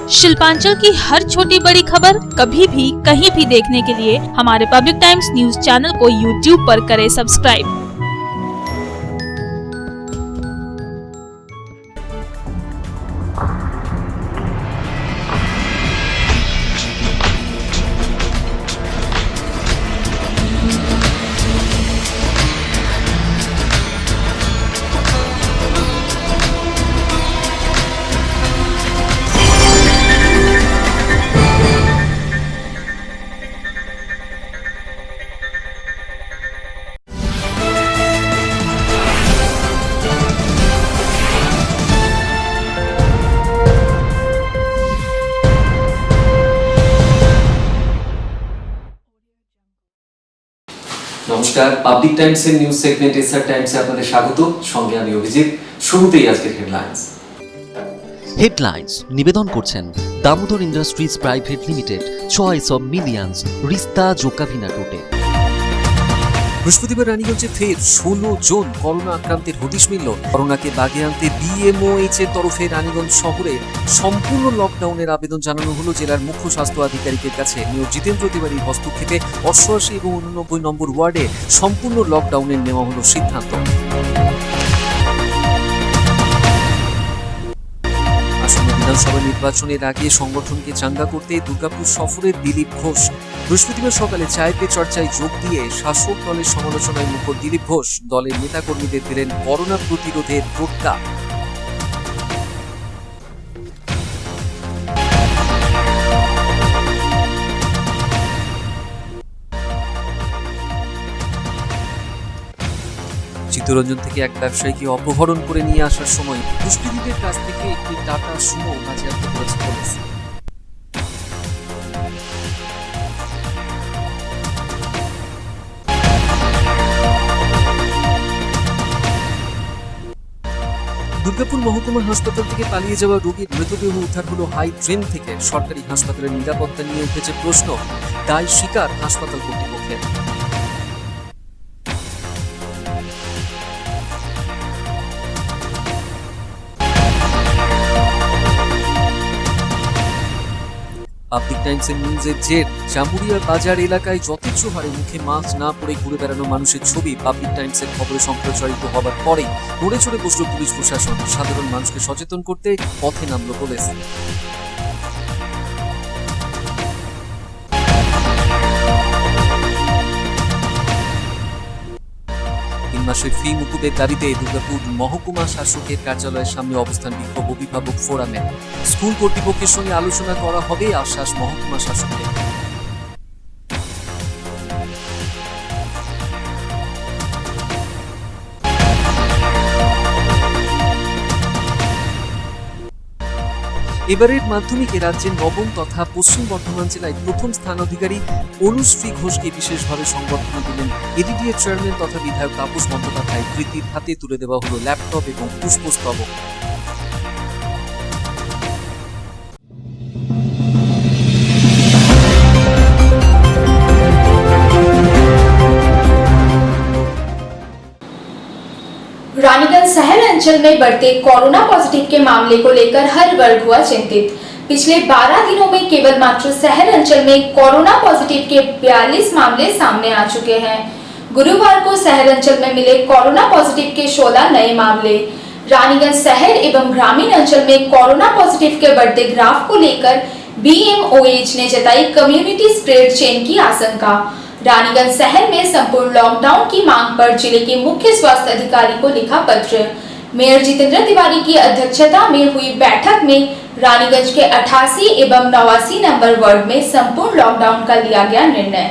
शिल्पांचल की हर छोटी बड़ी खबर कभी भी कहीं भी देखने के लिए हमारे पब्लिक टाइम्स न्यूज चैनल को यूट्यूब पर करें सब्सक्राइब। নমস্কার, পাবলিক টাইমসের নিউজ সেগমেন্ট এসআর টাইমসে আপনাদের স্বাগত। সঙ্গে আমি অভিজিৎ। শুরুতেই আজকের হেডলাইন্স নিবেদন করছেন Damodar industries private limited, choice of millions, রিস্তা জোকাভিনা রোডে। বৃহস্পতিবার রানীগঞ্জে ফের 16 জন করোনা আক্রান্তের হদিশ মিলল। করোনাকে দাগে আনতে বিএমওএইচ এর তরফে রানীগঞ্জ শহরে সম্পূর্ণ লকডাউনের আবেদন জানানো হলো জেলার মুখ্য স্বাস্থ্য আধিকারিকের কাছে। মেয়র জিতেন্দ্র তিওয়ারির হস্তক্ষেপে 88 এবং 89 নম্বর ওয়ার্ডে সম্পূর্ণ লকডাউনের নেওয়া হলো সিদ্ধান্ত। আসন্ন বিধানসভা নির্বাচনের আগে সংগঠনকে চাঙ্গা করতে দুর্গাপুর সফরে দিলীপ ঘোষ। বৃহস্পতিবার সকালে চায় পে চর্চায় যোগ দিয়ে শাসক দলের সমালোচনায় মুখর দিলীপ ঘোষ দলের নেতাকর্মীদের দিলেন করোনা প্রতিরোধের টোটকা। চিত্তরঞ্জন থেকে এক ব্যবসায়ীকে অপহরণ করে নিয়ে আসার সময় দুষ্কৃতীদের কাছ থেকে একটি টাটা সুমো বাজেয়াপ্ত করেছে পুলিশ। দুর্গাপুর মহকুমা হাসপাতাল থেকে পালিয়ে যাওয়া রোগীর মৃতদেহ উদ্ধার হলো হাই ট্রেন থেকে। সরকারি হাসপাতালের নিরাপত্তা নিয়ে উঠেছে প্রশ্ন, দায় স্বীকার হাসপাতাল কর্তৃপক্ষের। পাবলিক টাইমসের নিউজের জের জামুরিয়া বাজার এলাকায় যথেচ্ছ হারে মুখে মাস্ক না পরে ঘুরে বেড়ানো মানুষের ছবি পাবলিক টাইমসের খবরে সম্প্রচারিত হবার পরেই নড়ে চড়ে বসল পুলিশ প্রশাসন। সাধারণ মানুষকে সচেতন করতে পথে নামল পুলিশ। মাসের ফি মুকুবের দাবিতে দুর্গাপুর মহকুমা শাসকের কার্যালয়ের সামনে অবস্থান বিক্ষোভ অভিভাবক ফোরামে। স্কুল কর্তৃপক্ষের সঙ্গে আলোচনা করা হবে আশ্বাস মহকুমা শাসকের। এবারের মাধ্যমিকে রাজ্যের নবম তথা পশ্চিম বর্ধমান জেলায় প্রথম স্থান অধিকারী অনুশ্রী ঘোষকে বিশেষভাবে সংবর্ধনা দিলেন এডিডিএ চেয়ারম্যান তথা বিধায়ক তাপস বন্দ্যোপাধ্যায়। কৃতির হাতে তুলে দেওয়া হলো ল্যাপটপ এবং পুষ্পস্তবক। रानीगंज शहर अंचल में बढ़ते कोरोना पॉजिटिव के मामले को लेकर हर वर्ग हुआ चिंतित। पिछले 12 दिनों में केवल मात्र शहर अंचल में कोरोना पॉजिटिव के 42 मामले सामने आ चुके हैं। गुरुवार को शहर अंचल में मिले कोरोना पॉजिटिव के 16 नए मामले। रानीगंज शहर एवं ग्रामीण अंचल में कोरोना पॉजिटिव के बढ़ते ग्राफ को लेकर बीएमओएच ने जताई कम्युनिटी स्प्रेड चेन की आशंका। रानीगंज शहर में संपूर्ण लॉकडाउन की मांग पर जिले के मुख्य स्वास्थ्य अधिकारी को लिखा पत्र। मेयर जितेंद्र तिवारी की अध्यक्षता में हुई बैठक में रानीगंज के 88 एवं 89 नंबर वार्ड में संपूर्ण लॉकडाउन का लिया गया निर्णय।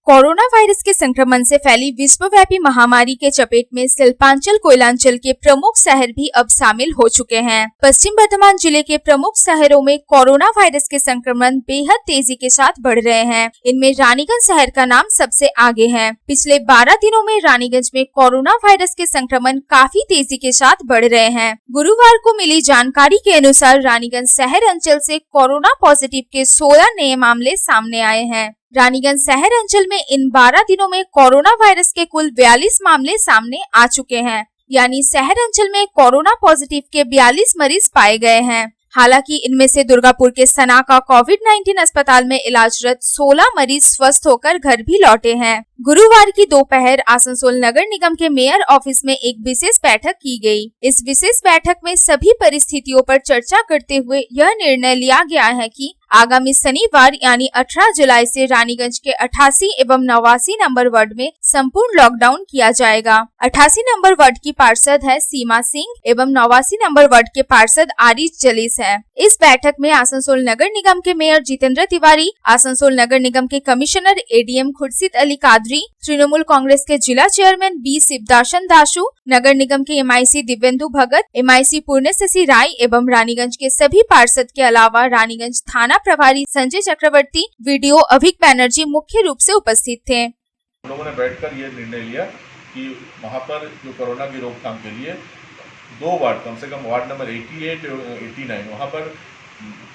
कोरोना वायरस के संक्रमण से फैली विश्वव्यापी महामारी के चपेट में शिल्पांचल कोयलांचल के प्रमुख शहर भी अब शामिल हो चुके हैं। पश्चिम बर्धमान जिले के प्रमुख शहरों में कोरोना वायरस के संक्रमण बेहद तेजी के साथ बढ़ रहे हैं। इनमें रानीगंज शहर का नाम सबसे आगे है। पिछले 12 दिनों में रानीगंज में कोरोना वायरस के संक्रमण काफी तेजी के साथ बढ़ रहे हैं। गुरुवार को मिली जानकारी के अनुसार रानीगंज शहर अंचल से कोरोना पॉजिटिव के 16 नए मामले सामने आए हैं। रानीगंज शहर अंचल में इन 12 दिनों में कोरोना वायरस के कुल 42 मामले सामने आ चुके हैं, यानी शहर अंचल में कोरोना पॉजिटिव के 42 मरीज पाए गए हैं। हालांकि इनमें से दुर्गापुर के सना का कोविड-19 अस्पताल में इलाजरत 16 मरीज स्वस्थ होकर घर भी लौटे हैं। गुरुवार की दोपहर आसनसोल नगर निगम के मेयर ऑफिस में एक विशेष बैठक की गई। इस विशेष बैठक में सभी परिस्थितियों पर चर्चा करते हुए यह निर्णय लिया गया है कि आगामी शनिवार यानी 18 जुलाई से रानीगंज के 88 एवं 89 नंबर वार्ड में संपूर्ण लॉकडाउन किया जाएगा। 88 नंबर वार्ड की पार्षद है सीमा सिंह एवं 89 नंबर वार्ड के पार्षद आरिज जलीस है। इस बैठक में आसनसोल नगर निगम के मेयर जितेंद्र तिवारी, आसनसोल नगर निगम के कमिश्नर एडीएम खुर्शीद अली कादरी, तृणमूल कांग्रेस के जिला चेयरमैन बी शिवदासन दासू, नगर निगम के एमआईसी दिव्येंदु भगत, एमआईसी पुण्यशशि राय एवं रानीगंज के सभी पार्षद के अलावा रानीगंज थाना प्रभारी संजय चक्रवर्ती, वीडियो अभिक बैनर्जी मुख्य रूप से उपस्थित थे। लोगों ने बैठकर ये निर्णय लिया कि वहाँ पर जो कोरोना की रोकथाम के लिए 2 वार्ड, कम से कम वार्ड नंबर 88 और 89, वहाँ पर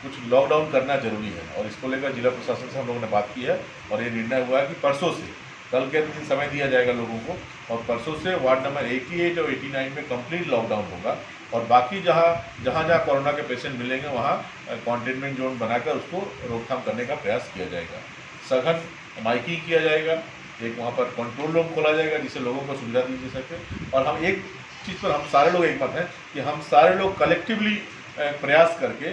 कुछ लॉकडाउन करना जरूरी है और इसको लेकर जिला प्रशासन से हम लोगों ने बात की है और ये निर्णय हुआ है कि परसों से, कल के दिन समय दिया जाएगा लोगों को और परसों से वार्ड नंबर 88 और 89 में कंप्लीट लॉकडाउन होगा और बाकी जहाँ कोरोना के पेशेंट मिलेंगे वहाँ कंटेनमेंट जोन बनाकर उसको रोकथाम करने का प्रयास किया जाएगा। सघन माइकिंग किया जाएगा, एक वहाँ पर कंट्रोल रूम खोला जाएगा जिससे लोगों को सुविधा दी जा सके और हम एक चीज़ पर हम सारे लोग एक मत हैं कि हम सारे लोग कलेक्टिवली प्रयास करके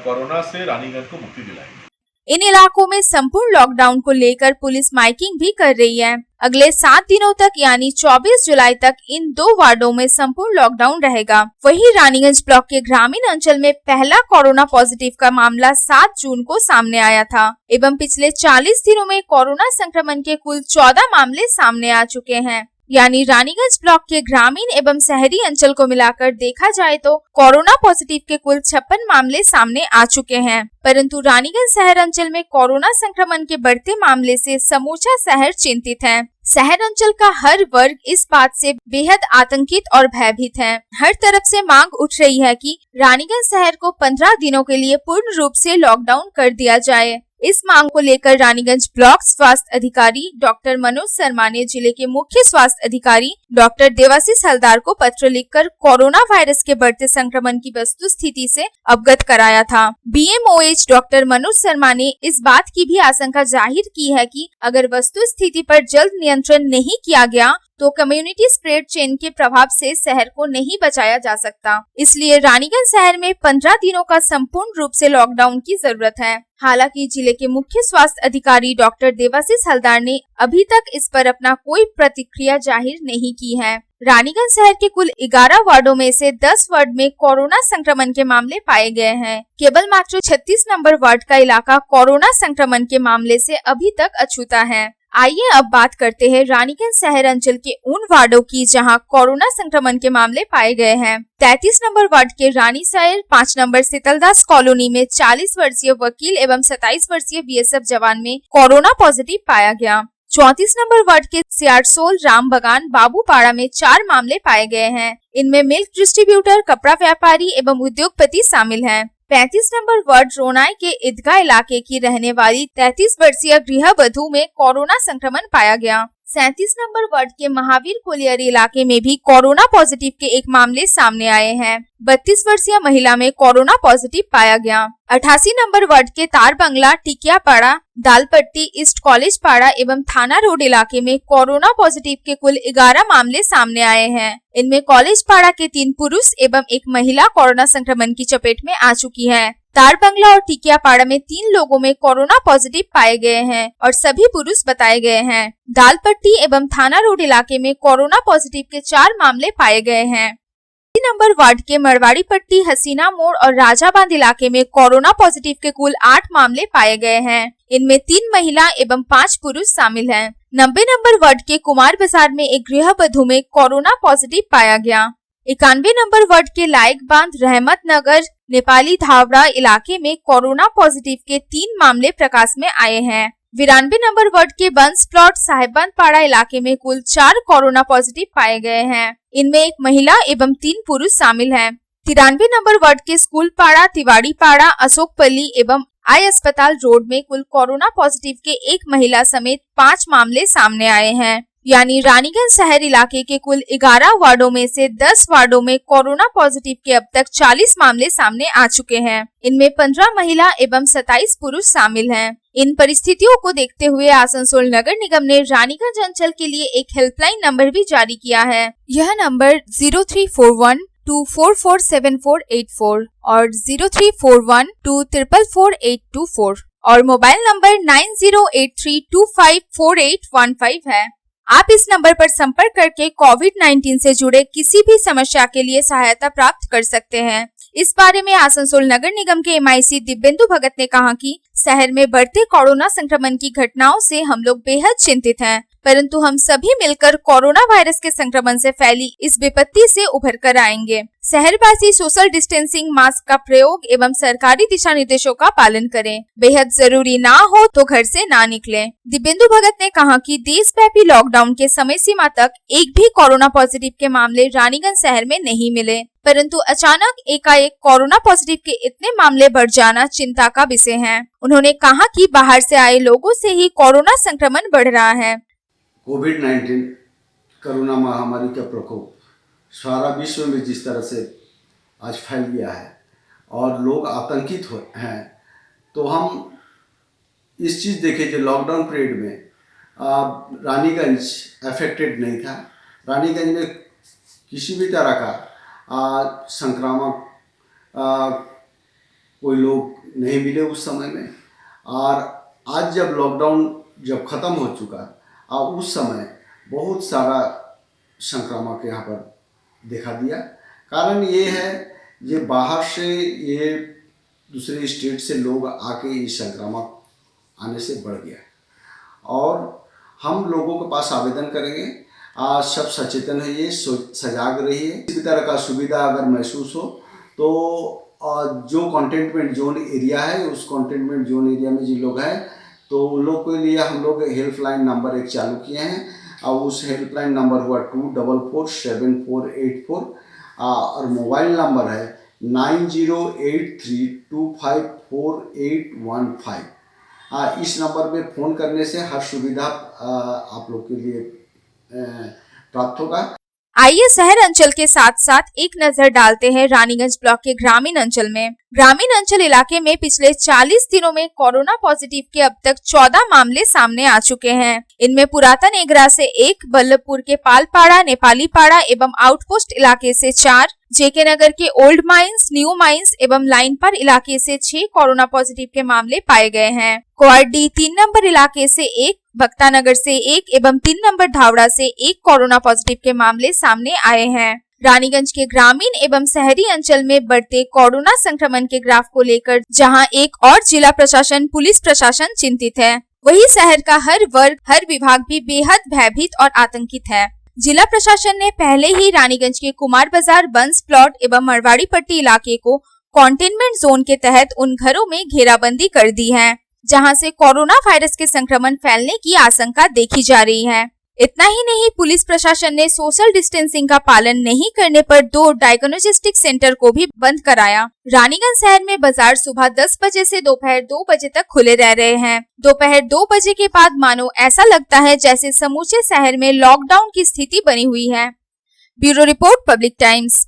कोरोना से रानीगंज को मुक्ति दिलाएंगे। इन इलाकों में संपूर्ण लॉकडाउन को लेकर पुलिस माइकिंग भी कर रही है। अगले 7 दिनों तक यानी 24 जुलाई तक इन 2 वार्डों में संपूर्ण लॉकडाउन रहेगा। वहीं रानीगंज ब्लॉक के ग्रामीण अंचल में पहला कोरोना पॉजिटिव का मामला 7 जून को सामने आया था एवं पिछले 40 दिनों में कोरोना संक्रमण के कुल 14 मामले सामने आ चुके हैं। यानी रानीगंज ब्लॉक के ग्रामीण एवं शहरी अंचल को मिलाकर देखा जाए तो कोरोना पॉजिटिव के कुल 56 मामले सामने आ चुके हैं। परंतु रानीगंज शहर अंचल में कोरोना संक्रमण के बढ़ते मामले से समूचा शहर चिंतित है। शहर अंचल का हर वर्ग इस बात से बेहद आतंकित और भयभीत है। हर तरफ से मांग उठ रही है कि रानीगंज शहर को 15 दिनों के लिए पूर्ण रूप से लॉकडाउन कर दिया जाए। इस मांग को लेकर रानीगंज ब्लॉक स्वास्थ्य अधिकारी डॉक्टर मनोज शर्मा ने जिले के मुख्य स्वास्थ्य अधिकारी डॉक्टर देवाशीष हलदार को पत्र लिखकर कोरोना वायरस के बढ़ते संक्रमण की वस्तु स्थिति से अवगत कराया था। बीएमओएच डॉक्टर मनोज शर्मा ने इस बात की भी आशंका जाहिर की है कि अगर वस्तु स्थिति पर जल्द नियंत्रण नहीं किया गया तो कम्युनिटी स्प्रेड चेन के प्रभाव से शहर को नहीं बचाया जा सकता। इसलिए रानीगंज शहर में 15 दिनों का संपूर्ण रूप से लॉकडाउन की जरूरत है। हालांकि जिले के मुख्य स्वास्थ्य अधिकारी डॉक्टर देवाशीष हलदार ने अभी तक इस पर अपना कोई प्रतिक्रिया जाहिर नहीं की है। रानीगंज शहर के कुल 11 वार्डों में से 10 वार्ड में कोरोना संक्रमण के मामले पाए गए हैं। केवल मात्र 36 नंबर वार्ड का इलाका कोरोना संक्रमण के मामले से अभी तक अछूता है। आइए अब बात करते हैं रानीगंज शहर अंचल के उन वार्डों की जहां कोरोना संक्रमण के मामले पाए गए हैं। 33 नंबर वार्ड के रानी सायर, 5 नंबर शीतलदास कॉलोनी में 40 वर्षीय वकील एवं 27 वर्षीय बीएसएफ जवान में कोरोना पॉजिटिव पाया गया। 34 नंबर वार्ड के सियारसोल, राम बगान, बाबूपाड़ा में 4 मामले पाए गए हैं। इनमें मिल्क डिस्ट्रीब्यूटर, कपड़ा व्यापारी एवं उद्योगपति शामिल हैं। 35 नंबर वार्ड रोनाई के ईदगाह इलाके की रहने वाली 33 वर्षीय गृहवधू में कोरोना संक्रमण पाया गया। 37 नंबर वार्ड के महावीर कोलियरी इलाके में भी कोरोना पॉजिटिव के एक मामले सामने आए हैं। 32 वर्षीय महिला में कोरोना पॉजिटिव पाया गया। 88 नंबर वार्ड के तार बंगला, टिकियापाड़ा, दालपट्टी, ईस्ट कॉलेज पाड़ा एवं थाना रोड इलाके में कोरोना पॉजिटिव के कुल 11 मामले सामने आए हैं। इनमें कॉलेज पाड़ा के 3 पुरुष एवं 1 महिला कोरोना संक्रमण की चपेट में आ चुकी है। तार बंगला और टिकियापाड़ा में 3 लोगों में कोरोना पॉजिटिव पाए गए हैं और सभी पुरुष बताए गए हैं। दालपट्टी एवं थाना रोड इलाके में कोरोना पॉजिटिव के 4 मामले पाए गए हैं। नंबर वार्ड के मरवाड़ी पट्टी, हसीना मोड़ और राजाबांध इलाके में कोरोना पॉजिटिव के कुल 8 मामले पाए गए हैं। इनमें 3 महिला एवं 5 पुरुष शामिल हैं। 90 नंबर वार्ड के कुमार बाजार में एक गृहवधू में कोरोना पॉजिटिव पाया गया। 91 नंबर वार्ड के लायक बांध, रहमत नगर, नेपाली धावड़ा इलाके में कोरोना पॉजिटिव के 3 मामले प्रकाश में आए हैं। 92 नंबर वार्ड के बंस प्लॉट, साहेबगंज पाड़ा इलाके में कुल 4 कोरोना पॉजिटिव पाए गए हैं। इनमें 1 महिला एवं 3 पुरुष शामिल हैं। 93 नंबर वार्ड के स्कूल पाड़ा, तिवाड़ी पाड़ा, अशोकपल्ली एवं आई अस्पताल रोड में कुल कोरोना पॉजिटिव के एक महिला समेत 5 मामले सामने आए हैं। यानी रानीगंज शहर इलाके के कुल 11 वार्डों में से 10 वार्डों में कोरोना पॉजिटिव के अब तक 40 मामले सामने आ चुके हैं। इनमें 15 महिला एवं 27 पुरुष शामिल हैं। इन परिस्थितियों को देखते हुए आसनसोल नगर निगम ने रानीगंज अंचल के लिए एक हेल्पलाइन नंबर भी जारी किया है। यह नंबर 0341244748 और 034124444824 और मोबाइल नंबर 9083254815 है। आप इस नंबर पर संपर्क करके कोविड-19 से जुड़े किसी भी समस्या के लिए सहायता प्राप्त कर सकते हैं। इस बारे में आसनसोल नगर निगम के एमआईसी दिव्येंदु भगत ने कहा कि शहर में बढ़ते कोरोना संक्रमण की घटनाओं से हम लोग बेहद चिंतित हैं, परंतु हम सभी मिलकर कोरोना वायरस के संक्रमण से फैली इस विपत्ति से उभर कर आएंगे। शहरवासी सोशल डिस्टेंसिंग, मास्क का प्रयोग एवं सरकारी दिशा निर्देशों का पालन करें। बेहद जरूरी ना हो तो घर से ना निकलें। दिव्येंदु भगत ने कहा कि देशव्यापी लॉकडाउन के समय सीमा तक एक भी कोरोना पॉजिटिव के मामले रानीगंज शहर में नहीं मिले, परंतु अचानक एकाएक कोरोना पॉजिटिव के इतने मामले बढ़ जाना चिंता का विषय है। उन्होंने कहा कि बाहर से आए लोगों से ही कोरोना संक्रमण बढ़ रहा है। कोविड-19 कोरोना महामारी का प्रकोप सारा विश्व में जिस तरह से आज फैल गया है और लोग आतंकित हैं, तो हम इस चीज़ देखें कि लॉकडाउन पीरियड में रानीगंज अफेक्टेड नहीं था। रानीगंज में किसी भी तरह का संक्रामक कोई लोग नहीं मिले उस समय में। और आज जब लॉकडाउन जब ख़त्म हो चुका उस समय बहुत सारा संक्रामक यहाँ पर देखा दिया। कारण ये है ये बाहर से ये दूसरे स्टेट से लोग आके ये संक्रामक आने से बढ़ गया और हम लोगों के पास आवेदन करेंगे सब सचेतन है, ये सजाग रहिए। किसी तरह का सुविधा अगर महसूस हो तो जो कंटेनमेंट जोन एरिया है उस कंटेनमेंट जोन एरिया में जिन लोग हैं तो उन लोग के लिए हम लोग हेल्पलाइन नंबर एक चालू किए हैं और उस हेल्पलाइन नंबर हुआ 244748 और मोबाइल नंबर है 9083254815। इस नंबर में फ़ोन करने से हर सुविधा आप लोग के लिए प्राप्त होगा। आइए शहर अंचल के साथ साथ एक नजर डालते हैं रानीगंज ब्लॉक के ग्रामीण अंचल में। ग्रामीण अंचल इलाके में पिछले 40 दिनों में कोरोना पॉजिटिव के अब तक 14 मामले सामने आ चुके हैं। इनमें पुरातन एगरा से 1, बल्लभपुर के पालपाड़ा, नेपाली पाड़ा एवं आउटपोस्ट इलाके से 4, जेके नगर के ओल्ड माइंस, न्यू माइंस एवं लाइन पर इलाके से 6 कोरोना पॉजिटिव के मामले पाए गए हैं। कोआरडी 3 नंबर इलाके से 1, भक्ता नगर से 1 एवं 3 नंबर धावड़ा से 1 कोरोना पॉजिटिव के मामले सामने आए हैं। रानीगंज के ग्रामीण एवं शहरी अंचल में बढ़ते कोरोना संक्रमण के ग्राफ को लेकर जहां एक और जिला प्रशासन, पुलिस प्रशासन चिंतित है, वहीं शहर का हर वर्ग, हर विभाग भी बेहद भयभीत और आतंकित है। जिला प्रशासन ने पहले ही रानीगंज के कुमार बाजार, बंस प्लॉट एवं मरवाड़ी पट्टी इलाके को कंटेनमेंट जोन के तहत उन घरों में घेराबंदी कर दी है जहां से कोरोना वायरस के संक्रमण फैलने की आशंका देखी जा रही है। इतना ही नहीं, पुलिस प्रशासन ने सोशल डिस्टेंसिंग का पालन नहीं करने पर 2 डायग्नोस्टिक सेंटर को भी बंद कराया। रानीगंज शहर में बाजार सुबह 10 बजे से दोपहर 2 बजे तक खुले रह रहे हैं। दोपहर 2 बजे के बाद मानो ऐसा लगता है जैसे समूचे शहर में लॉकडाउन की स्थिति बनी हुई है। Bureau report, public times.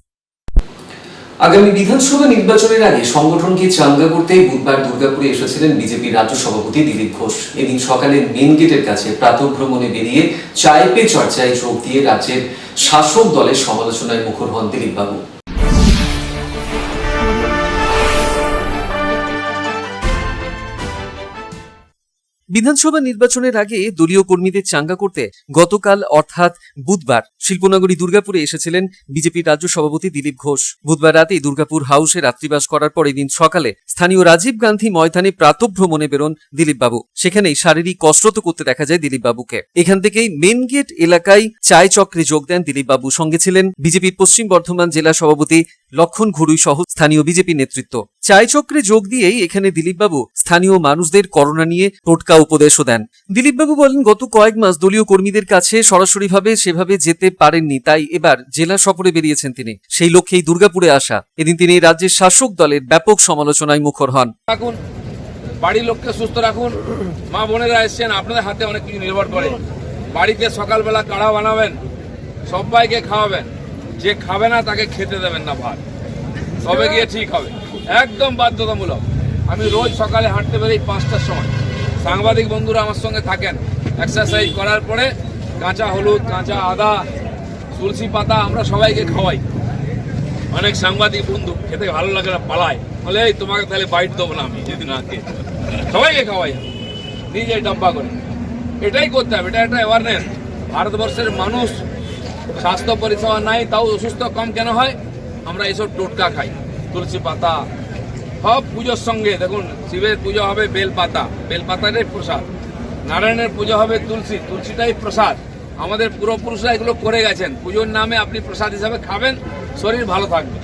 আগামী বিধানসভা নির্বাচনের আগে সংগঠনকে চাঙ্গা করতে বুধবার দুর্গাপুরে এসেছিলেন বিজেপি রাজ্য সভাপতি দিলীপ ঘোষ। এদিন সকালে মেন গেটের কাছে প্রাতঃভ্রমণে বেরিয়ে চায় পে চর্চায় যোগ দিয়ে রাজ্যের শাসক দলের সমালোচনায় মুখর হন দিলীপ বাবু। বিধানসভা নির্বাচনের আগে দলীয় কর্মীদের চাঙ্গা করতে গতকাল অর্থাৎ বুধবার শিল্পনগরী দুর্গাপুরে এসেছিলেন বিজেপির রাজ্য সভাপতি দিলীপ ঘোষ। বুধবার রাতে দুর্গাপুর হাউসে রাত্রিবাস করার পর এদিন সকালে স্থানীয় রাজীব গান্ধী ময়দানে প্রাতঃভ্রমণে বেরোন দিলীপ বাবু। সেখানেই শারীরিক কসরত করতে দেখা যায় দিলীপ বাবুকে। এখান থেকেই মেন গেট এলাকায় চায় চক্রে যোগ দেন দিলীপ বাবু। সঙ্গে ছিলেন বিজেপির পশ্চিম বর্ধমান জেলা সভাপতি লক্ষণ ঘুরুই সহ স্থানীয় বিজেপি নেতৃত্ব। চায় চক্রে যোগ দিয়েই এখানে দিলীপবাবু স্থানীয় মানুষদের করোনা নিয়ে টোটকা উপদেশও দেন। দিলীপবাবু বলেন, গত কয়েক মাস দলীয় কর্মীদের কাছে সরাসরিভাবে সেভাবে যেতে পারেননি, তাই এবার জেলা সফরে বেরিয়েছেন তিনি। সেই লক্ষ্যেই দুর্গাপুরে আসা। এদিন তিনি রাজ্যের শাসক দলের ব্যাপক সমালোচনায় মুখর হন। বাড়ির লোককে সুস্থ রাখুন। মা বোনেরা এসছেন, আপনাদের হাতে অনেক কিছু নির্ভর করে। বাড়িতে সকালবেলা কাঢ়া বানাবেন, সবাইকে খাওয়াবেন। যে খাবে না তাকে খেতে দেবেন না ভাত, তবে গিয়ে ঠিক হবে। একদম বাধ্যতামূলক। আমি রোজ সকালে হাঁটতে বেরোই 5টার সময়। সাংবাদিক বন্ধুরা আমার সঙ্গে থাকেন। এক্সারসাইজ করার পরে কাঁচা হলুদ, কাঁচা আদা, তুলসী পাতা আমরা সবাইকে খাওয়াই। অনেক সাংবাদিক বন্ধু খেতে ভালো লাগে না, পালায়, বলে এই তোমাকে তাহলে বাইট দেবো না আমি যেদিন আগে। সবাইকে খাওয়াই নিজে ডাব্বা করে। এটাই করতে হবে, এটা একটা অ্যাওয়ারনেস। ভারতবর্ষের মানুষ স্বাস্থ্য পরিষেবা নাই, তাও অসুস্থ কম কেন হয়? আমরা এসব টোটকা খাই। তুলসী পাতা সব পুজোর সঙ্গে, দেখুন শিবের পুজো হবে বেলপাতা, বেলপাতাটাই প্রসাদ। নারায়ণের পুজো হবে তুলসী, তুলসীটাই প্রসাদ। আমাদের পূর্বপুরুষরা এগুলো করে গেছেন। পুজোর নামে আপনি প্রসাদ হিসাবে খাবেন, শরীর ভালো থাকবে।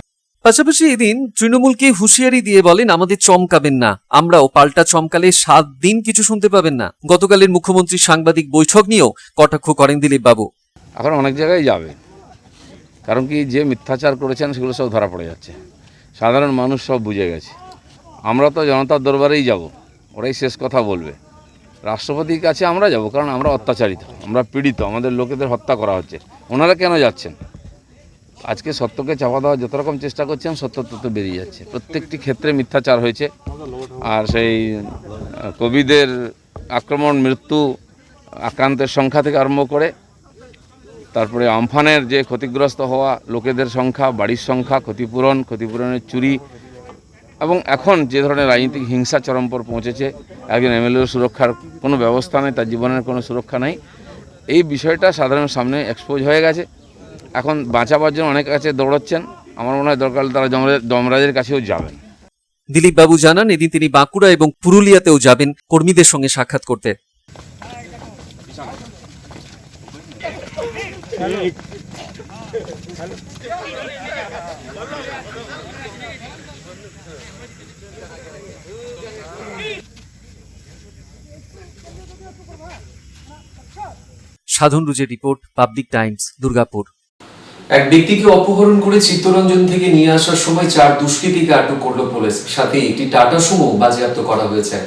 পাশাপাশি এদিন তৃণমূলকে হুঁশিয়ারি দিয়ে বলেন, আমাদের চমকাবেন না, আমরাও পাল্টা চমকালে 7 দিন কিছু শুনতে পাবেন না। গতকালের মুখ্যমন্ত্রী সাংবাদিক বৈঠক নিয়েও কটাক্ষ করেন দিলীপ বাবু। এখন অনেক জায়গায় যাবে, কারণ কি যে মিথ্যাচার করেছেন সেগুলো সব ধরা পড়ে যাচ্ছে। সাধারণ মানুষ সব বুঝে গেছে। আমরা তো জনতার দরবারেই যাব, ওরাই শেষ কথা বলবে। রাষ্ট্রপতির কাছে আমরা যাব, কারণ আমরা অত্যাচারিত, আমরা পীড়িত, আমাদের লোকেদের হত্যা করা হচ্ছে। ওনারা কেন যাচ্ছেন? আজকে সত্যকে চাপা দেওয়ার যত রকম চেষ্টা করছেন, সত্য তত বেরিয়ে যাচ্ছে। প্রত্যেকটি ক্ষেত্রে মিথ্যাচার হয়েছে। আর সেই কোভিডের আক্রমণ, মৃত্যু, আক্রান্তের সংখ্যা থেকে আরম্ভ করে তারপরে আমফানের যে ক্ষতিগ্রস্ত হওয়া লোকেদের সংখ্যা, বাড়ির সংখ্যা, ক্ষতিপূরণের চুরি, এবং এখন যে ধরনের রাজনৈতিক হিংসা চরম পর পৌঁছেছে, একজন এমএলএর সুরক্ষার কোনো ব্যবস্থা নেই, তার জীবনের কোনো সুরক্ষা নেই। এই বিষয়টা সাধারণ সামনে এক্সপোজ হয়ে গেছে। এখন বাঁচাবার জন্য অনেক কাছে দৌড়াচ্ছেন। আমার মনে হয় দরকার তারা যমরাজের কাছেও যাবেন। দিলীপ বাবু জানান, এদিন তিনি বাঁকুড়া এবং পুরুলিয়াতেও যাবেন কর্মীদের সঙ্গে সাক্ষাৎ করতে। সাধন রুজের রিপোর্ট, পাবলিক টাইমস, দুর্গাপুর। এক ব্যক্তিকে অপহরণ করে চিত্তরঞ্জন থেকে নিয়ে আসার সময় 4 দুষ্কৃতীকে আটক করল পুলিশ। সাথে একটি টাটা সুমো বাজেয়াপ্ত করা হয়েছে।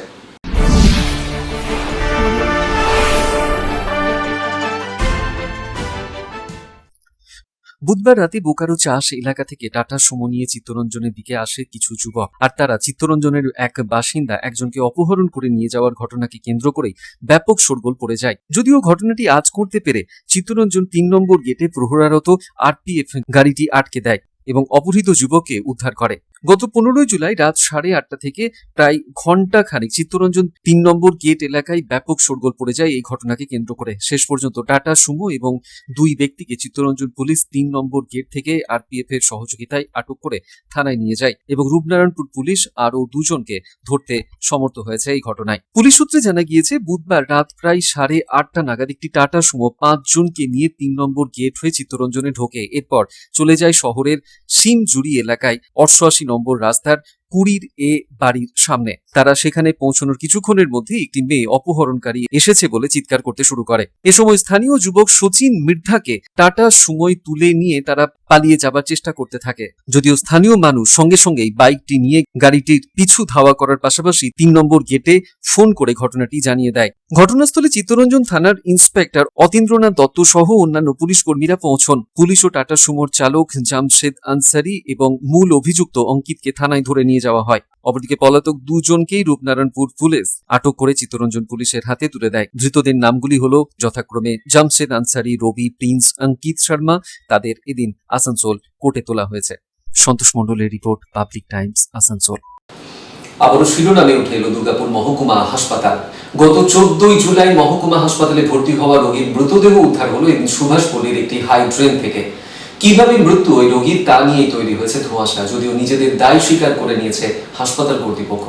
বুধবার রাতে বোকারো চাষ এলাকা থেকে টাটা সুমো নিয়ে চিত্তরঞ্জনের দিকে আসে কিছু যুবক। আর তারা চিত্তরঞ্জনের এক বাসিন্দা একজনকে অপহরণ করে নিয়ে যাওয়ার ঘটনাকে কেন্দ্র করে ব্যাপক শোরগোল পড়ে যায়। যদিও ঘটনাটি আজ করতে পেরে চিত্তরঞ্জন 3 নম্বর গেটে প্রহরারত আরপিএফ গাড়িটি আটকে দেয় এবং অপহৃত যুবককে উদ্ধার করে। গত 15 জুলাই রাত 8:30 থেকে প্রায় ঘন্টা খানিক চিত্তরঞ্জন 3 নম্বর গেট এলাকায় ব্যাপক শোরগোল পড়ে যায় এই ঘটনাকে কেন্দ্র করে। শেষ পর্যন্ত টাটা সুমো এবং 2 ব্যক্তিকে চিত্তরঞ্জন পুলিশ 3 নম্বর গেট থেকে আরপিএফ এর সহযোগিতায় আটক করে থানায় নিয়ে যায় এবং রূপনারায়ণপুর পুলিশ আরও 2 জনকে ধরতে সমর্থ হয়েছে এই ঘটনায়। পুলিশ সূত্রে জানা গিয়েছে, বুধবার রাত প্রায় 8:30 নাগাদ একটি টাটা সুমো 5 জনকে নিয়ে 3 নম্বর গেট হয়ে চিত্তরঞ্জনে ঢোকে। এরপর চলে যায় শহরের সিমজুরি এলাকায় 88 নম্বর রাস্তার 20 এ বাড়ির সামনে। তারা সেখানে পৌঁছানোর কিছুক্ষণের মধ্যে একটি মেয়ে অপহরণকারী এসেছে বলে চিৎকার করতে শুরু করে। এ সময় স্থানীয় যুবক সচিন মির্ধাকে টাটা সুমোয় তুলে নিয়ে তারা পালিয়ে যাবার চেষ্টা করতে থাকে। যদিও স্থানীয় মানুষ সঙ্গে সঙ্গেই বাইকটি নিয়ে গাড়িটির পিছু ধাওয়া করার পাশাপাশি 3 নম্বর গেটে ফোন করে ঘটনাটি জানিয়ে দেয়। ঘটনাস্থলে চিত্তরঞ্জন থানার ইন্সপেক্টর অতীন্দ্রনাথ দত্ত সহ অন্যান্য পুলিশ কর্মীরা পৌঁছন। পুলিশ ও টাটা সুমোর চালক জামশেদ আনসারি এবং মূল অভিযুক্ত অঙ্কিতকে থানায় ধরে নিয়ে যাওয়া হয়। অপরদিকে পলাতক 2 জনকেই রূপনারায়ণপুর পুলিশ আটক করে চিত্তরঞ্জন পুলিশের হাতে তুলে দেয়। ধৃতদের নামগুলি হলো যথাক্রমে জামশেদ আনসারি, রবি, প্রিন্স, অঙ্কিত শর্মা। তাদের এদিন আসানসোল কোর্টে তোলা হয়েছে। সন্তোষ মণ্ডলের রিপোর্ট, পাবলিক টাইমস, আসানসোল। আবারও শিরোনামে উঠে এলো দুর্গাপুর মহকুমা হাসপাতাল। গত 14 জুলাই মহকুমা হাসপাতালে ভর্তি হওয়া রোগীর মৃতদেহ উদ্ধার হলো এদিন সুভাষপল্লীর একটি হাই ড্রেন থেকে। কিভাবে মৃত্যু ওই রোগীর তা নিয়েই তৈরি হয়েছে ধোঁয়াশা, যদিও নিজেদের দায় স্বীকার করে নিয়েছে হাসপাতাল কর্তৃপক্ষ।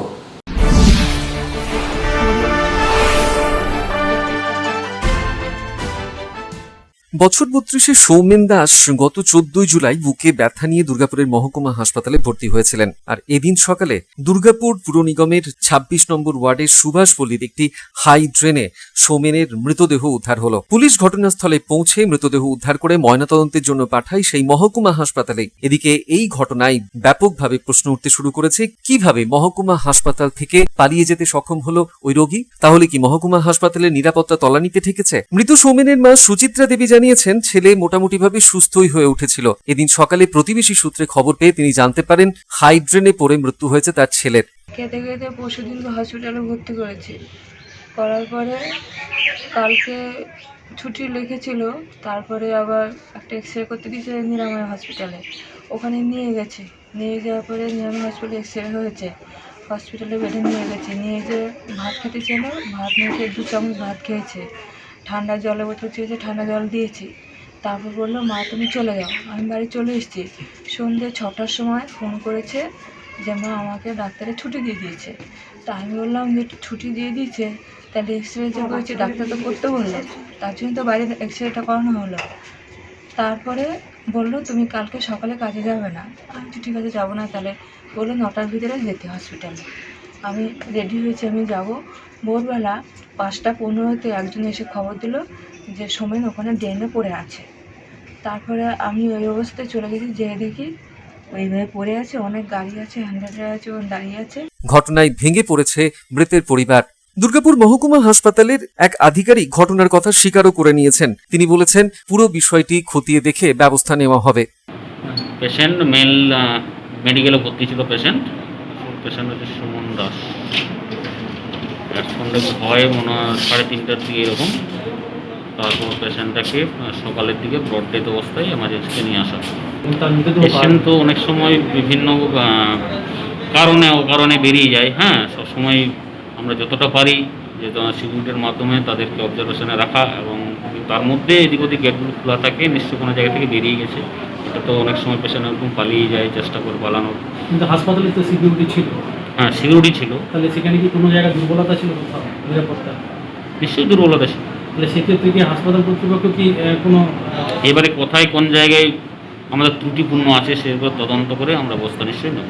বছর 32 সৌমেন দাস গত 14 জুলাই বুকে ব্যথা নিয়ে দুর্গাপুরের মহকুমা হাসপাতালে ভর্তি হয়েছিলেন। আর এদিন সকালে দুর্গাপুর পুর নিগমের 26 নম্বর ওয়ার্ডের সুভাষপল্লীর একটি হাই ড্রেনে সৌমেনের মৃতদেহ উদ্ধার হলো। পুলিশ ঘটনাস্থলে পৌঁছে মৃতদেহ উদ্ধার করে ময়নাতদন্তের জন্য পাঠায় সেই মহকুমা হাসপাতালে। এদিকে এই ঘটনায় ব্যাপকভাবে প্রশ্ন উঠতে শুরু করেছে, কিভাবে মহকুমা হাসপাতাল থেকে পালিয়ে যেতে সক্ষম হলো ওই রোগী? তাহলে কি মহকুমা হাসপাতালের নিরাপত্তা তলানিতে ঠেকেছে? মৃত সৌমেনের মা সুচিত্রা দেবী জানিয়েছেন, ছেলে মোটামুটিভাবে সুস্থই হয়ে উঠেছিল। এদিন সকালে প্রতিবেশী সূত্রে খবর পেয়ে তিনি জানতে পারেন হাই ড্রেনে পড়ে মৃত্যু হয়েছে তার ছেলের। খেতে খেতে পরশুদিন হসপিটালে ভর্তি করেছি, করার পরে কালকে ছুটি লিখেছিল, তারপরে আবার একটা এক্সরে করতে দিয়েছে নিরাময় হসপিটালে, ওখানে নিয়ে গেছে। নিয়ে যাওয়ার পরে নিরাময় হসপিটালে এক্সরে হয়েছে, হসপিটালে বেডে নিয়ে গেছে। নিয়ে যে ভাত খেতে ছিল, ভাত মেখে 2 চামচ ভাত খেয়েছে, ঠান্ডা জলের বোতল চেয়েছে, ঠান্ডা জল দিয়েছি। তারপর বললো, মা তুমি চলে যাও। আমি বাড়ি চলে এসেছি। সন্ধ্যে 6টার সময় ফোন করেছে যে মা আমাকে ডাক্তারে ছুটি দিয়ে দিয়েছে। তা আমি বললাম যে ছুটি দিয়ে দিয়েছে, তাহলে এক্সরে যে করেছে ডাক্তার তো করতে বললো, তার জন্য তো বাইরে এক্সরেটা করানো হলো। তারপরে বললো তুমি কালকে সকালে কাজে যাবে না। আমি তো ঠিক আছে যাবো না। তাহলে বললো 9টার ভিতরে যেতে হসপিটালে। আমি রেডি হয়েছি, আমি যাব। ভোরবেলা 5টা 15-তে একজন এসে খবর দিল যে সৌমেন ওখানে ড্রেনে পড়ে আছে। তারপরে আমি ওই অবস্থায় চলে গেছি, যেয়ে দেখি ওইভাবে পড়ে আছে, অনেক গাড়ি আছে, হ্যান্ডেল আছে, ও দাঁড়িয়ে আছে। ঘটনায় ভেঙে পড়েছে মৃতের পরিবার। দুর্গাপুর মহকুমা হাসপাতালের এক আধিকারিক ঘটনার কথা স্বীকারও করে নিয়েছেন। তিনি বলেছেন, পুরো বিষয়টি খতিয়ে দেখে ব্যবস্থা নেওয়া হবে। পেশেন্ট মেল মেডিকেলে ভর্তি ছিল। পেশেন্ট হচ্ছে সুমন দাস। সন্ধ্যে হয় মনে হয় 3:30টার দিকে এরকম। তারপর পেশেন্টটাকে সকালের দিকে ব্রড ডেথ অবস্থায় এমার্জেন্সিতে নিয়ে আসা। পেশেন্ট তো অনেক সময় বিভিন্ন কারণে বেরিয়ে যায়। হ্যাঁ, সবসময় আমরা যতটা পারি যে সিকিউরিটির মাধ্যমে তাদেরকে অবজারভেশনে রাখা, এবং তার মধ্যে এদিক ওদিক গেটগুলো খোলা থাকে, নিশ্চয়ই কোনো জায়গা থেকে বেরিয়ে গেছে। এটা তো অনেক সময় পেশেন্ট একদম পালিয়ে যায়, চেষ্টা করে পালানোর। কিন্তু হাসপাতালে তো সিকিউরিটি ছিল। হ্যাঁ, সিকিউরিটি ছিল। তাহলে সেখানে কি কোনো জায়গায় দুর্বলতা ছিল, নিরাপত্তা? নিশ্চয়ই দুর্বলতা ছিল। তাহলে সেক্ষেত্রে কি হাসপাতাল কর্তৃপক্ষ কি কোনো এবারে কোথায় কোন জায়গায় আমাদের ত্রুটিপূর্ণ আছে সেগুলো তদন্ত করে আমরা ব্যবস্থা নিশ্চয়ই নেব।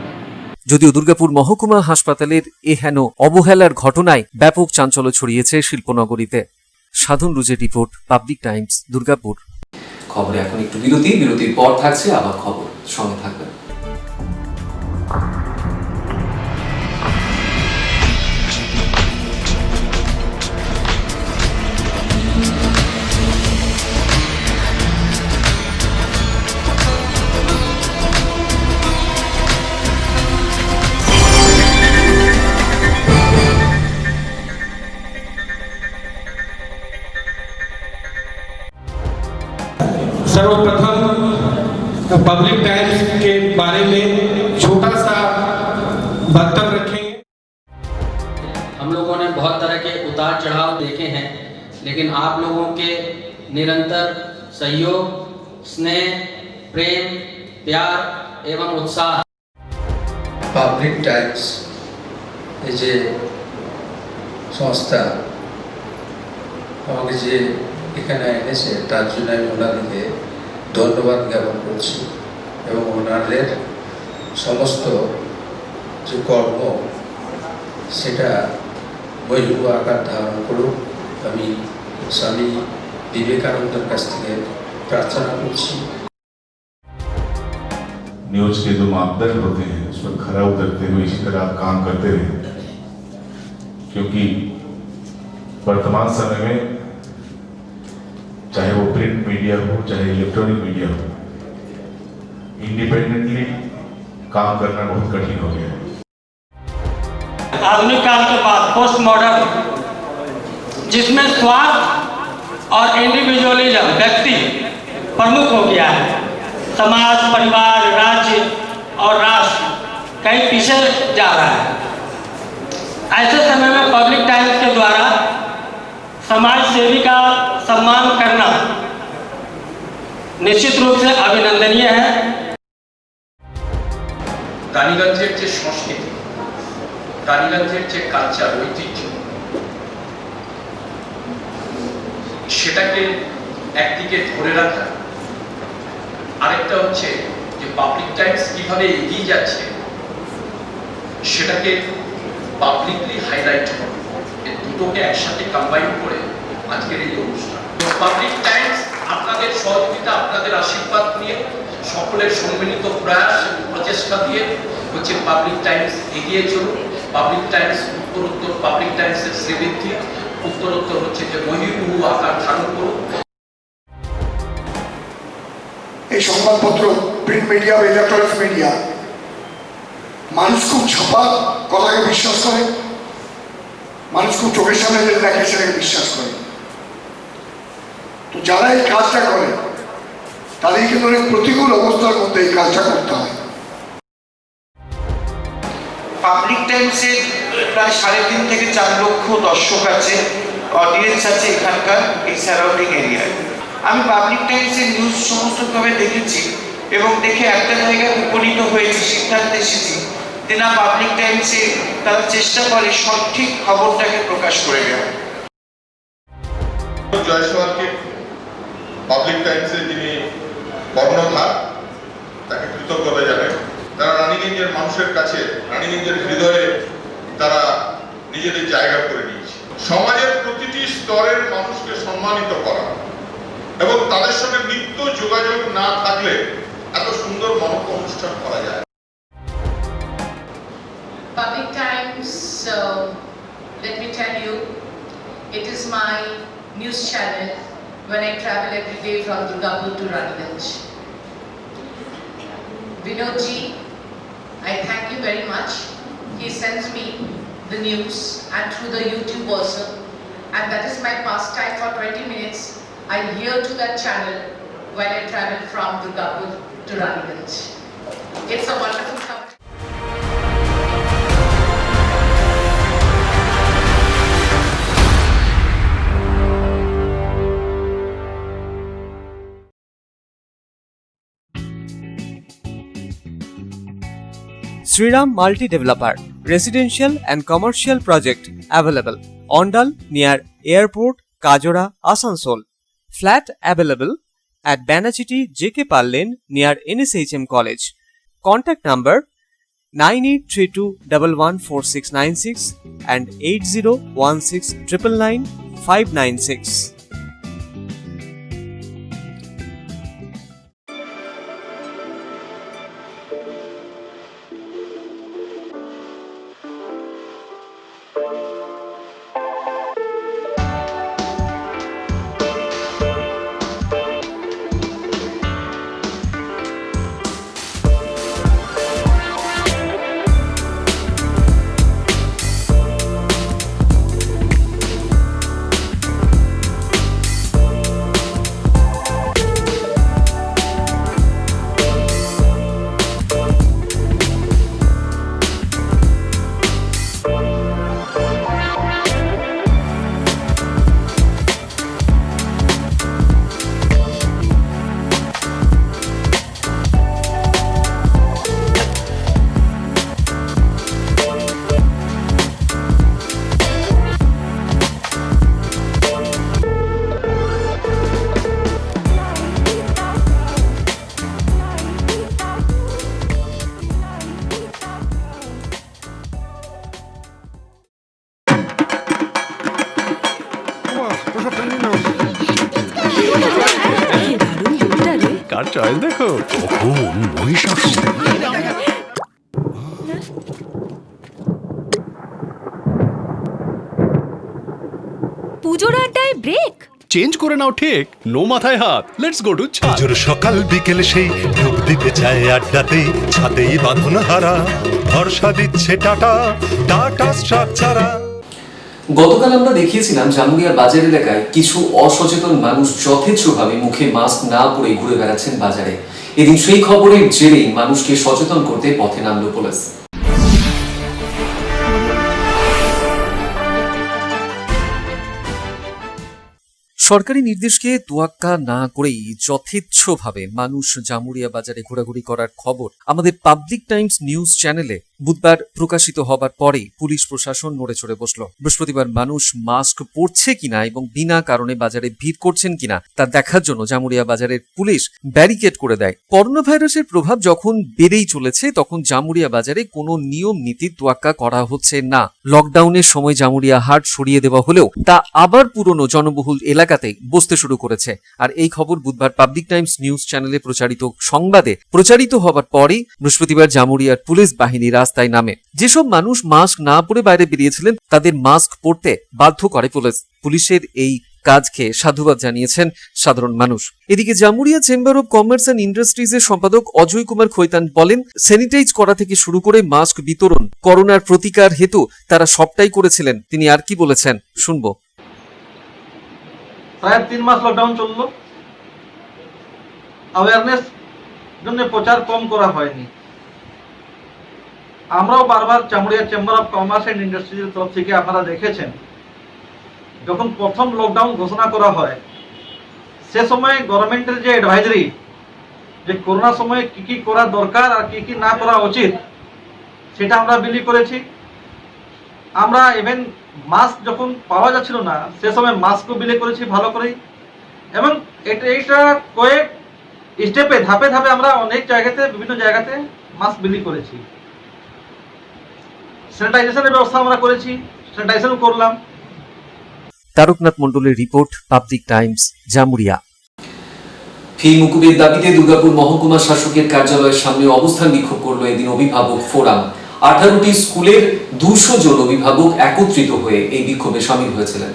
যদিও দুর্গাপুর মহকুমা হাসপাতালের এহেন অবহেলার ঘটনায় ব্যাপক চাঞ্চল্য ছড়িয়েছে শিল্পনগরীতে। সাধন রুজের রিপোর্ট, পাবলিক টাইমস, দুর্গাপুর। খবরে এখন একটু বিরতির পর থাকছে আবার খবর, সঙ্গে থাকবেন। सर्वप्रथम पब्लिक टाइम्स के बारे में छोटा सा वक्तव्य रखेंगे। हम लोगों ने बहुत तरह के उतार चढ़ाव देखे हैं, लेकिन आप लोगों के निरंतर सहयोग, स्नेह, प्रेम, प्यार एवं उत्साह। पब्लिक टाइम्स যে সংস্থা আমাকে যে এখানে এনেছে তার জন্য আমি ওনাদেরকে ধন্যবাদ জ্ঞাপন করছি, এবং ওনাদের সমস্ত যে কর্ম সেটা বৈভব আকার ধারণ করুক আমি স্বামী বিবেকানন্দের কাছ থেকে प्रार्थना করছি। न्यूज के जो मापदंड होते हैं उस पर खरा उतरते हुए इसी तरह आप काम करते रहे, क्योंकि वर्तमान समय में चाहे वो प्रिंट मीडिया हो चाहे इलेक्ट्रॉनिक मीडिया हो, इंडिपेंडेंटली काम करना बहुत कठिन हो गया है। आधुनिक काल के बाद पोस्ट मॉडर्न, जिसमें स्वार्थ और इंडिविजुअलिज्म व्यक्ति प्रमुख हो गया है, समाज, परिवार, राज्य और राष्ट्र कहीं पीछे जा रहा है। ऐसे समय में पब्लिक टाइम्स के द्वारा समाज सेवी का सम्मान करना निश्चित रूप से अभिनंदनीय है। রানীগঞ্জের যে সংস্কৃতি, রানীগঞ্জের যে কালচার, ঐতিহ্য, সেটাকে একদিকে ধরে রাখা, আরেকটা হচ্ছে যে পাবলিক টাইমস কিভাবে এগিয়ে যাচ্ছে সেটাকে পাবলিকলি হাইলাইট করা, এই দুটোকে একসাথে কম্বাইন করে আজকের এই অনুষ্ঠান। পাবলিক টাইমস আপনাদের সহযোগিতা, আপনাদের আশীর্বাদ নিয়ে, সকলের সম্মিলিত প্রয়াস এবং প্রচেষ্টা দিয়ে হচ্ছে পাবলিক টাইমস এগিয়ে চলুন। পাবলিক টাইমস উত্তরোত্তর, পাবলিক টাইমসের শ্রীবৃদ্ধি উত্তরোত্তর হচ্ছে যে মহিমুহু আকার ধারণ করুন। এই সংবাদপত্র, প্রিন্ট মিডিয়া বা ইলেকট্রনিক্স মিডিয়া, মানুষ খুব ছাপা কথাকে বিশ্বাস করে, মানুষ খুব চোখের সামনে যেটা দেখে সেটাকে বিশ্বাস করে। তো যারা এই কাজটা করে তাদের কিন্তু অনেক প্রতিকূল অবস্থার মধ্যে এই কাজটা করতে হয়। পাবলিক টাইমসের প্রায় 3.5 থেকে 4 লক্ষ দর্শক আছে, অডিয়েন্স আছে এখানকার এই সারাউন্ডিং এরিয়ায়। আমি পাবলিক টাইমসের নিউজ সমস্তভাবে দেখেছি এবং দেখে একটা জায়গায় উপনীত হয়েছি, সিদ্ধান্তে এসেছি যে না, পাবলিক টাইমসে তারা চেষ্টা করে সঠিক খবরটাকে প্রকাশ করে দেওয়া। জয়সওয়ালকে পাবলিক টাইমসে যিনি কর্ণধার, তাকে কৃতজ্ঞতা জানাই। তারা রানীগঞ্জের মানুষের কাছে, রানীগঞ্জের হৃদয়ে তারা নিজেদের জায়গা করে নিয়েছে। সমাজের প্রতিটি স্তরের মানুষকে সম্মানিত করা এবং তাদের সঙ্গে নিত্য যোগাযোগ না থাকলে এত সুন্দর মানব অনুষ্ঠান করা যায়। Public Times, let me tell you, it is my news channel when I travel every day from Durgapur to Raniganj. Vinodji, I thank you very much. He sends me the news and through the YouTube also, and that is my pastime for 20 minutes. I hear to that channel when I travel from Durgapur to Raniganj. It's a wonderful company. Sriram Multi Developer, residential and commercial project available. Ondal near Airport, Kajora, Asansol. Flat available at Banachiti JK Pal Lane near NSHM College. Contact number 9832114696 and 8016999596. Car choice দেখো, মহিষাসুর। পুজোর আড্ডায় break change করে নাও ঠিক, no মাথায় হাত। Let's go to পুজোর সকাল বিকেল সেই ডুব দিতে চায় আড্ডাতে, ছাদেই বাঁধন হারা ভরসা দিচ্ছে টাটা, টাটা স্ট্রাকচারা। গতকাল আমরা দেখিয়েছিলাম জামুরিয়া বাজার এলাকায় কিছু অসচেতন মানুষ যথেচ্ছভাবে মুখে মাস্ক না পরে ঘুরে বেড়াচ্ছেন বাজারে। এদিন সেই খবরের জেরেই মানুষকে সচেতন করতে পথে নামল পুলিশ। সরকারি নির্দেশকে তোয়াক্কা না করেই যথেচ্ছভাবে মানুষ জামুরিয়া বাজারে ঘোরাঘুরি করার খবর আমাদের পাবলিক টাইমস নিউজ চ্যানেলে বুধবার প্রকাশিত হবার পরে পুলিশ প্রশাসন নড়ে চড়ে বসল। বৃহস্পতিবার মানুষ মাস্ক পরছে কিনা এবং বিনা কারণে বাজারে ভিড় করছেন কিনা তা দেখার জন্য জামুরিয়া বাজারের পুলিশ ব্যারিকেড করে দেয়। করোনা ভাইরাসের প্রভাব যখন বেড়েই চলেছে তখন জামুরিয়া বাজারে কোনো নিয়ম নীতির তোয়াক্কা করা হচ্ছে না। লকডাউনের সময় জামুরিয়া হাট সরিয়ে দেওয়া হলেও তা আবার পুরনো জনবহুল এলাকাতেই বসতে শুরু করেছে। আর এই খবর বুধবার পাবলিক টাইমস নিউজ চ্যানেলে প্রচারিত সংবাদে প্রচারিত হবার পরই বৃহস্পতিবার জামুরিয়ার পুলিশ বাহিনী রাস্তায় নামে। যেসব মানুষ মাস্ক না পরে বাইরে বেরিয়েছিলেন তাদের মাস্ক পরতে বাধ্য করে পুলিশ। পুলিশের এই কাজকে সাধুবাদ জানিয়েছেন সাধারণ মানুষ। এদিকে Jamuria chamber of commerce and ইন্ডাস্ট্রিজের সম্পাদক অজয় কুমার খৈতান বলেন, স্যানিটাইজ করা থেকে শুরু করে মাস্ক বিতরণ, করোনার প্রতিকার হেতু তারা সবটাই করেছিলেন। তিনি আর কি বলেছেন শুনবো। প্রায় 3 মাস লকডাউন চললো, অ্যাওয়ারনেস জন্য প্রচার কম করা হয়নি। আমরাও বারবার Jamuria chamber of commerce and ইন্ডাস্ট্রিজের তরফ থেকে আপনারা দেখেছেন যখন প্রথম লকডাউন ঘোষণা করা হয় সে সময় গভর্নমেন্টের যে অ্যাডভাইজারি যে করোনা সময়ে কি কি করা দরকার আর কি কি না করা উচিত সেটা আমরা বিলি করেছি। আমরা ইভেন মাস্ক যখন পাওয়া যাচ্ছিল না সে সময় মাস্কও বিলি করেছি ভালো করেই, এবং এইটা কয়েক স্টেপে ধাপে ধাপে আমরা অনেক জায়গাতে বিভিন্ন জায়গাতে মাস্ক বিলি করেছি। স্যানিটাইজেশনের ব্যবস্থা আমরা করেছি, স্যানিটাইজেশন করলাম। তারকনাথ মণ্ডলের রিপোর্ট, পাবলিক টাইমস, জামুরিয়া। ফি মুকুবের দাবিতে দুর্গাপুর মহকুমা শাসকের কার্যালয়ের সামনে অবস্থান বিক্ষোভ করল এদিন অভিভাবক ফোরাম। 18টি স্কুলের 200 জন অভিভাবক একত্রিত হয়ে এই বিক্ষোভে সামিল হয়েছিলেন।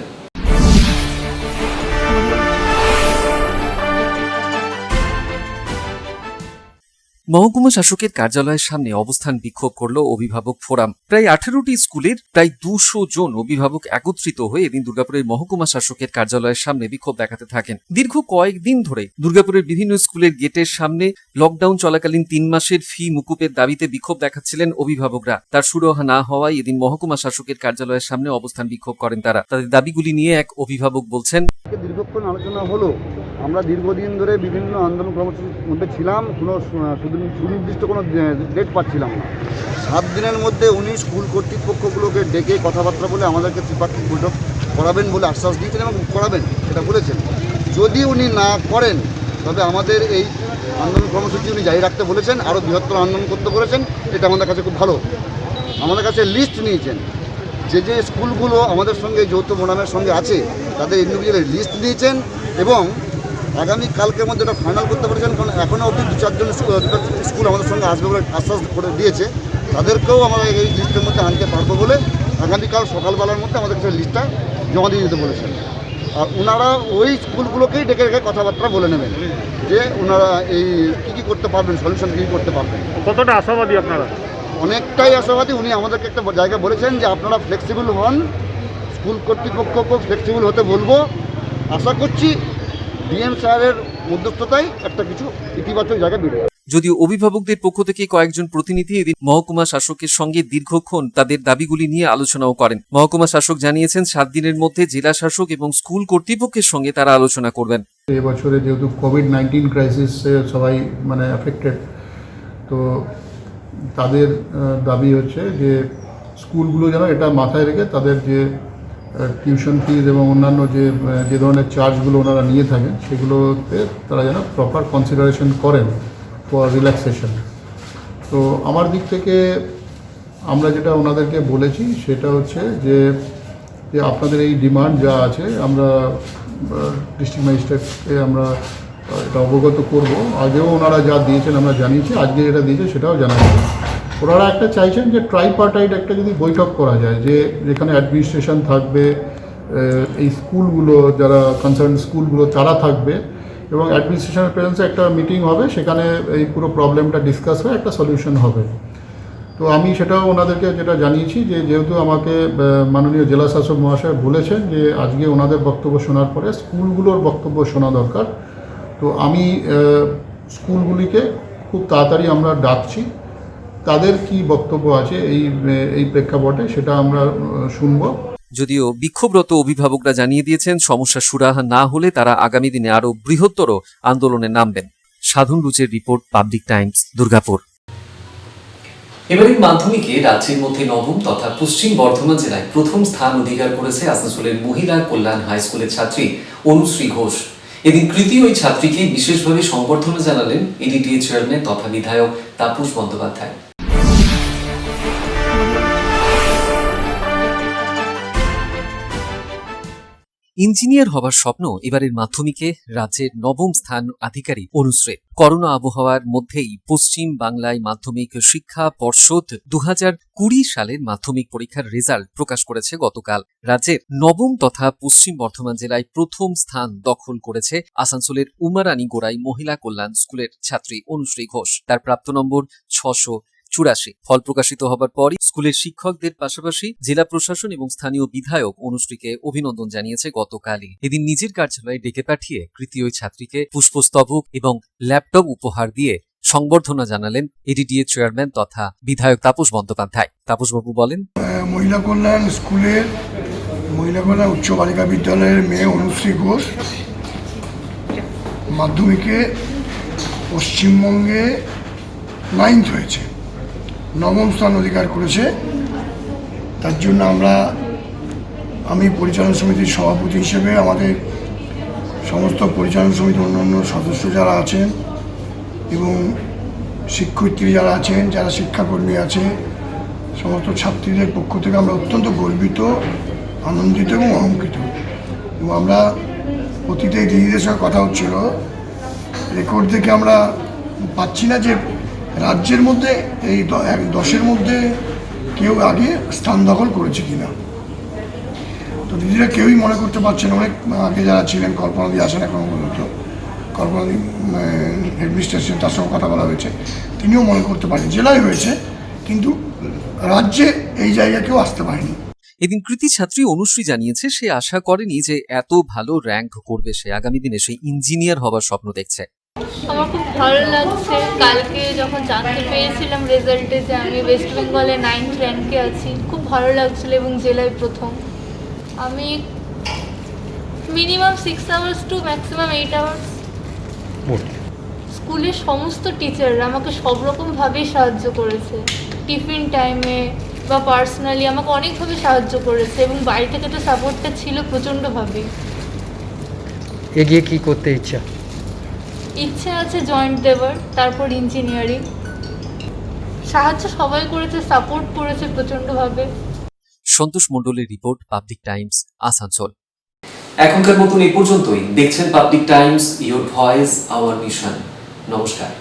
মহকুমা শাসকের কার্যালয়ের সামনে অবস্থান বিক্ষোভ করল অভিভাবক ফোরাম। প্রায় 18টি স্কুলের প্রায় 200 জন অভিভাবক একত্রিত হয়ে এদিন দুর্গাপুরের মহকুমা শাসকের কার্যালয়ের সামনে বিক্ষোভ দেখাতে থাকেন। দীর্ঘ কয়েকদিন ধরে দুর্গাপুরের বিভিন্ন স্কুলের গেটের সামনে লকডাউন চলাকালীন 3 মাসের ফি মুকুবের দাবিতে বিক্ষোভ দেখাচ্ছিলেন অভিভাবকরা। তার সুরাহা না হওয়ায় এদিন মহকুমা শাসকের কার্যালয়ের সামনে অবস্থান বিক্ষোভ করেন তারা। তাদের দাবিগুলি নিয়ে এক অভিভাবক বলছেন, দীর্ঘক্ষণ আলোচনা হলো, আমরা দীর্ঘদিন ধরে বিভিন্ন আন্দোলন কর্মসূচির মধ্যে ছিলাম, কোনো সুনির্দিষ্ট কোনো ডেট পাচ্ছিলাম না। 7 দিনের মধ্যে উনি স্কুল কর্তৃপক্ষগুলোকে ডেকে কথাবার্তা বলে আমাদেরকে ত্রিপাক্ষিক বৈঠক করাবেন বলে আশ্বাস দিয়েছেন এবং করাবেন সেটা বলেছেন। যদি উনি না করেন তবে আমাদের এই আন্দোলন কর্মসূচি উনি জারি রাখতে বলেছেন, আরও বৃহত্তর আন্দোলন করতে বলেছেন। এটা আমাদের কাছে খুব ভালো। আমাদের কাছে লিস্ট নিয়েছেন, যে যে স্কুলগুলো আমাদের সঙ্গে যৌথ মোনামের সঙ্গে আছে তাদের ইন্ডিভিজুয়াল লিস্ট দিয়েছেন এবং আগামী কালকের মধ্যে এটা ফাইনাল করতে পেরেছেন। কারণ এখনও অবধি 2-4 জন স্কুল আমাদের সঙ্গে আসবে বলে আশ্বাস করে দিয়েছে, তাদেরকেও আমরা এই লিস্টের মধ্যে আনতে পারবো বলে আগামীকাল সকালবেলার মধ্যে আমাদের কাছে লিস্টটা জমা দিয়ে দিতে বলেছেন। আর ওনারা ওই স্কুলগুলোকেই ডেকে রেখে কথাবার্তা বলে নেবেন যে ওনারা এই কী করতে পারবেন, সলিউশন কী করতে পারবেন। কতটা আশাবাদী আপনারা? অনেকটাই আশাবাদী। উনি আমাদেরকে একটা জায়গা বলেছেন যে আপনারা ফ্লেক্সিবল হন, স্কুল কর্তৃপক্ষকেও ফ্লেক্সিবল হতে বলবো। আশা করছি ডিএম স্যারের মধ্যস্থতায় একটা কিছু ইতিবাচক জায়গা বেড়ে যাবে। যদিও অভিভাবকদের পক্ষ থেকে কয়েকজন প্রতিনিধি এদিন মহকুমা শাসকের সঙ্গে দীর্ঘক্ষণ তাদের দাবিগুলি নিয়ে আলোচনাও করেন। মহকুমা শাসক জানিয়েছেন 7 দিনের মধ্যে জেলা শাসক এবং স্কুল কর্তৃপক্ষের সঙ্গে তারা আলোচনা করবেন। এবছরে যেহেতু কোভিড-19 ক্রাইসিসে সবাই অ্যাফেক্টেড, তো তাদের দাবি হচ্ছে যে স্কুলগুলো যেন এটা মাথায় রেখে তাদের যে টিউশন ফিজ এবং অন্যান্য যে ধরনের চার্জগুলো ওনারা নিয়ে থাকেন সেগুলোতে তারা যেন প্রপার কনসিডারেশন করেন ফর রিল্যাক্সেশন। তো আমার দিক থেকে আমরা যেটা ওনাদেরকে বলেছি সেটা হচ্ছে যে আপনাদের এই ডিমান্ড যা আছে আমরা ডিস্ট্রিক্ট ম্যাজিস্ট্রেটকে আমরা এটা অবগত করব। আগেও ওনারা যা দিয়েছেন আমরা জানিয়েছি, আজকে যেটা দিয়েছে সেটাও জানাচ্ছি। ওনারা একটা চাইছেন যে ট্রাইপার্টাইট একটা যদি বৈঠক করা যায়, যে যেখানে অ্যাডমিনিস্ট্রেশন থাকবে, এই স্কুলগুলো যারা কনসার্ন স্কুলগুলো তারা থাকবে এবং অ্যাডমিনিস্ট্রেশনের প্রেজেন্সে একটা মিটিং হবে, সেখানে এই পুরো প্রবলেমটা ডিসকাস হয়ে একটা সলিউশন হবে। তো আমি সেটাও ওনাদেরকে যেটা জানিয়েছি যে যেহেতু আমাকে মাননীয় জেলা শাসক মহাশয় বলেছেন যে আজকে ওনাদের বক্তব্য শোনার পরে স্কুলগুলোর বক্তব্য শোনা দরকার, তো আমি স্কুলগুলিকে খুব তাড়াতাড়ি আমরা ডাকছি, তাদের কি বক্তব্য আছে এই প্রেক্ষাপটে সেটা আমরা শুনব। যদিও বিক্ষোভরত অভিভাবকরা জানিয়ে দিয়েছেন সমস্যা সুরাহা না হলে তারা আগামী দিনে আরো বৃহত্তর আন্দোলনে নামবেন। সাধন রুচের রিপোর্ট, পাবলিক টাইমস, দুর্গাপুর। এবারের মাধ্যমিকে রাজ্যের মধ্যে নবম তথা পশ্চিম বর্ধমান জেলায় প্রথম স্থান অধিকার করেছে আসানসোলের মহিলা কল্যাণ হাই স্কুলের ছাত্রী অনুশ্রী ঘোষ। এদিন কৃতি ওই ছাত্রীকে বিশেষভাবে সংবর্ধনা জানালেন এডিটিএ চেয়ারম্যান তথা বিধায়ক তাপস বন্দ্যোপাধ্যায়। ইঞ্জিনিয়ার হবার স্বপ্ন এবারের মাধ্যমিকে রাজ্যের নবম স্থান আধিকারী অনুশ্রী। করোনা আবহাওয়ার মধ্যেই পশ্চিম বাংলায় মাধ্যমিক শিক্ষা পর্ষদ 2020 সালের মাধ্যমিক পরীক্ষার রেজাল্ট প্রকাশ করেছে গতকাল। রাজ্যের নবম তথা পশ্চিম বর্ধমান জেলায় প্রথম স্থান দখল করেছে আসানসোলের উমারানী গোড়াই মহিলা কল্যাণ স্কুলের ছাত্রী অনুশ্রী ঘোষ। তার প্রাপ্ত নম্বর 684। ফল প্রকাশিত হবার পরই স্কুলের শিক্ষকদের পাশাপাশি জেলা প্রশাসন এবং স্থানীয় বিধায়ক অনুশ্রীকে অভিনন্দন জানিয়েছে গতকালই। এদিন নিজের কার্যালয়ে ডেকে পাঠিয়ে কৃতি ওই ছাত্রীকে পুষ্পস্তবক এবং ল্যাপটপ উপহার দিয়ে সংবর্ধনা জানালেন এডিটিএ চেয়ারম্যান তথা বিধায়ক তাপস বন্দ্যোপাধ্যায়। তাপসবাবু বলেন, মহিলা কল্যাণ স্কুলের মহিলা কল্যাণ উচ্চ বালিকা বিদ্যালয়ের মেয়ে অনুশ্রী ঘোষ মাধ্যমিকে পশ্চিমবঙ্গে 9th হয়েছে, নবম স্থান অধিকার করেছে। তার জন্য আমি পরিচালনা সমিতির সভাপতি হিসেবে আমাদের সমস্ত পরিচালনা সমিতির অন্যান্য সদস্য যারা আছেন এবং শিক্ষয়িত্রী যারা আছেন, যারা শিক্ষাকর্মী আছে, সমস্ত ছাত্রীদের পক্ষ থেকে আমরা অত্যন্ত গর্বিত, আনন্দিত এবং অহংকৃত। এবং আমরা অতীতে দিদিদের সঙ্গে কথা হচ্ছিল, রেকর্ড দেখে আমরা পাচ্ছি না যে রাজ্যের মধ্যে এই 10-এর মধ্যে কেউ আগে স্থান দখল করেছে কিনা। তো দিদিরা কেউই মনে করতে পারছেন, অনেক আগে যারা ছিলেন, কল্পনাদি আসেন এখনও পর্যন্ত, কল্পনাদি অ্যাডমিনিস্ট্রেশন, তার সঙ্গে কথা বলা হয়েছে, তিনিও মনে করতে পারেন জেলায় হয়েছে, কিন্তু রাজ্যে এই জায়গায় কেউ আসতে পারেনি। এদিন কৃতি ছাত্রী অনুশ্রী জানিয়েছে সে আশা করেনি যে এত ভালো র্যাঙ্ক করবে। সে আগামী দিনে সেই ইঞ্জিনিয়ার হবার স্বপ্ন দেখছে। আমার খুব ভালো লাগছে, কালকে যখন জানতে পেরেছিলাম রেজাল্টে যে আমি ওয়েস্ট বেঙ্গলে 9th র্যাঙ্কে আছি, খুব ভালো লাগছিল এবং জেলায় প্রথম। আমি minimum 6 hours to maximum 8 hours স্কুলের সমস্ত টিচাররা আমাকে সব রকমভাবেই সাহায্য করেছে, টিফিন টাইমে বা পার্সোনালি আমাকে অনেকভাবে সাহায্য করেছে এবং বাড়ি থেকে তো সাপোর্টটা ছিল প্রচণ্ডভাবে। এগিয়ে কি করতে ইচ্ছে আছে জয়েন্ট দেওয়ার, তারপর ইঞ্জিনিয়ারিং। সাহায্য সবাই করেছে, সাপোর্ট করেছে প্রচণ্ডভাবে। সন্তোষ মণ্ডলের রিপোর্ট, পাবলিক টাইমস, আসানসোল। এখনকার মতন এই পর্যন্তই। দেখছেন public Times, your voice hour mission. নমস্কার।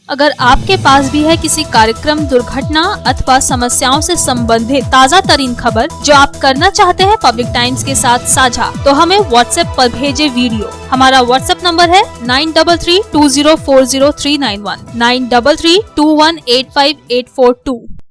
अगर आपके पास भी है किसी कार्यक्रम, दुर्घटना अथवा समस्याओं से संबंधित ताज़ा तरीन खबर जो आप करना चाहते हैं पब्लिक टाइम्स के साथ साझा, तो हमें व्हाट्सएप पर भेजे वीडियो। हमारा व्हाट्सएप नंबर है 9332040391 9332185842।